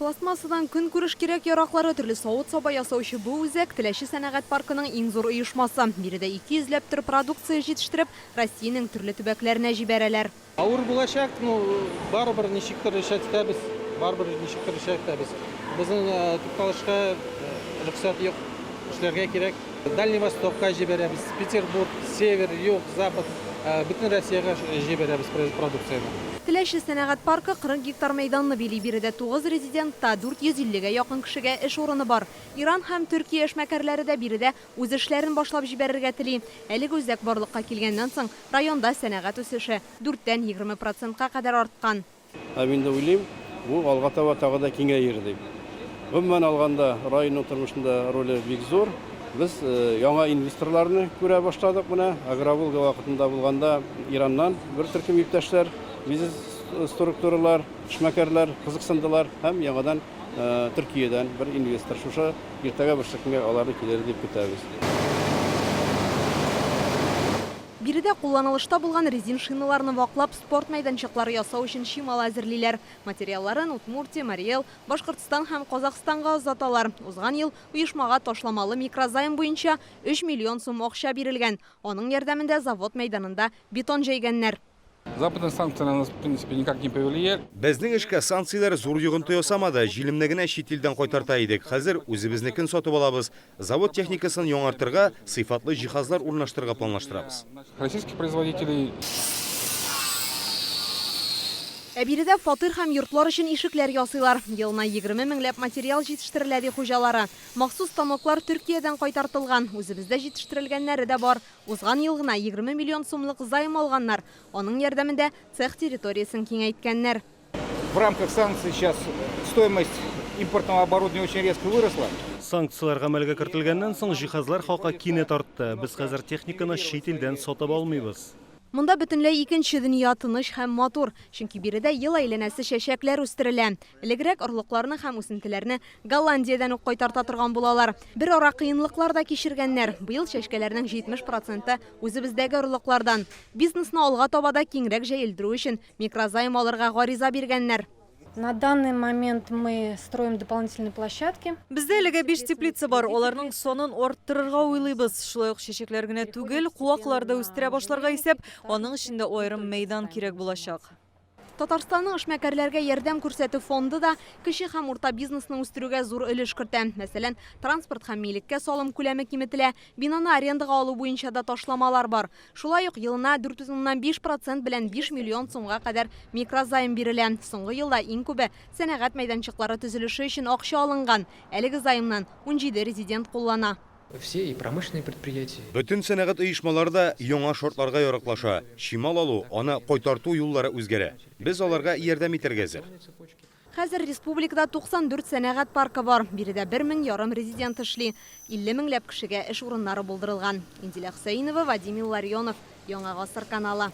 Пластмассадан күн күріш керек яраклары түрлі сауыт саба ясаучы бұл үзәк Теләші сәнәгать паркының иң зур оешмасы. Биредә 200 түр продукция җитештереп, Россиянең төрле төбәкләренә җибәрәләр. Авыр булачак, барыбер ничектер эшләтәбез, барыбер ничектер эшләтәбез. Безнең тукталышка рөхсәт юк, эшләргә кирәк. Дальний Востокка җибәрәбез, Петербург, Север, Юг, Запад, бөтен Россиягә җибәрәбез продукцияны. Теләші сәнәгать паркы 40 гектар мәйданны били, биредә 9 резидентта 450-гә якын кешегә эш урыны бар. Иран һәм Төркия эшмәкәрләре дә биредә үз эшләрен башлап җибәрергә тели. Әлеге үзәк барлыкка килгәннән соң районда сәнәгать үсеше 4-тән 20%-ка кадәр арткан. Мин дә уйлыйм, бу алга таба тагы да киңәер дип. Гомумән алганда районның тормышында роле бик зур. Без яңа инвесторларны күрә башладык менә. Агроволга вакытында булганда Ираннан бер төркем иптәшләр, бизнес структуралар, эшмәкәрләр кызыксындылар һәм яңадан Төркиядән бер инвестор шушы иртәгә башлыкны аларны килер дип көтәбез. Биредә кулланылышта булган резин шиналарны ваклап, спорт мәйданчыклары ясау өчен чимал әзерлиләр. Материалларын Удмуртия, Мари-Эл, Башкортстан һәм Казакъстанга озаталар. Узган ел оешмага ташламалы микрозайм буенча 3 миллион сум акча бирелгән. Аның ярдәмендә завод мәйданында бетон җәйгәннәр. Западные санкции на нас, в принципе, никак не повлияли. Безнең эшкә санкциялар зур йогынты ясамады, җилемне генә чит илдән кайтарта идек. Хәзер үзебезнекен сатып алабыз. Завод техникасын яңартырга, сыйфатлы җиһазлар урнаштырырга планлаштырабыз. Российских производителей. Биредә фатир һәм йортлар өчен ишекләр ясыйлар. Елына 20 меңләп материал җитештерелә ди хуҗалары. Махсус станоклар Төркиядән кайтартылган. Үзебездә җитештерелгәннәре дә бар. Узган ел гына 20 миллион сумлык займ алганнар. Аның ярдәмендә цех территориясын киңәйткәннәр. В рамках санкций сейчас стоимость импортного оборудования очень резко выросла. Санкциялар гамәлгә кертелгәннән соң җиһазлар хака кинәт артты. Без хәзер техниканы чит илдән сатып алмыйбыз. Монда бөтенләй икенче дөнья тыныч һәм матур, чөнки биредә ел әйләнәсе чәчәкләр үстерелә. Элегрәк орлыкларны һәм үсентеләрне Голландиядән ук кайтарта торган булалар. Бер ара кыенлыклар да кичергәннәр. Быел чәчкәләрнең 70% үзебездәге орлыклардан. Бизнесны алга табада киңрәк җәелдерү өчен микрозайм алырга гариза биргәннәр. На данный момент мы строим дополнительные площадки. Бездә әлегә 5 теплица бар. Аларның сонын арттырырга уйлыйбыз. Шулай ук чәчәкләр генә түгел, куаклар да үстерә башларга исәп, аның эчендә аерым мәйдан кирәк булачак. Татарстанның эшмәкәрләргә ярдәм күрсәтү фонды да кече һәм урта бизнесны үстерүгә зур өлеш кертә. Мәсәлән, транспорт һәм милеккә салым күләме киметелә, бинаны арендага алу буенча да ташламалар бар. Шулай ук елына 4,5% белән 5 миллион сумга кадәр микрозайм бирелә. Соңгы елда иң күбе сәнәгать мәйданчыклары төзелеше өчен акча алынган. Әлеге займнан 17 резидент куллана. Все и промышленные предприятия. Бөтен сәнәгать оешмалары да яңа шартларга яраклаша. Чимал алу, аны кайтарту юллары үзгәрә. Без аларга ярдәм итәргә әзер. Хәзер республикада 94 сәнәгать паркы бар. Биредә 1,5 резидент эшли. 50 меңләп кешегә эш урыннары булдырылган. Индилә Хөсәйнова, Вадим Илларионов, Яңа Гасыр каналы.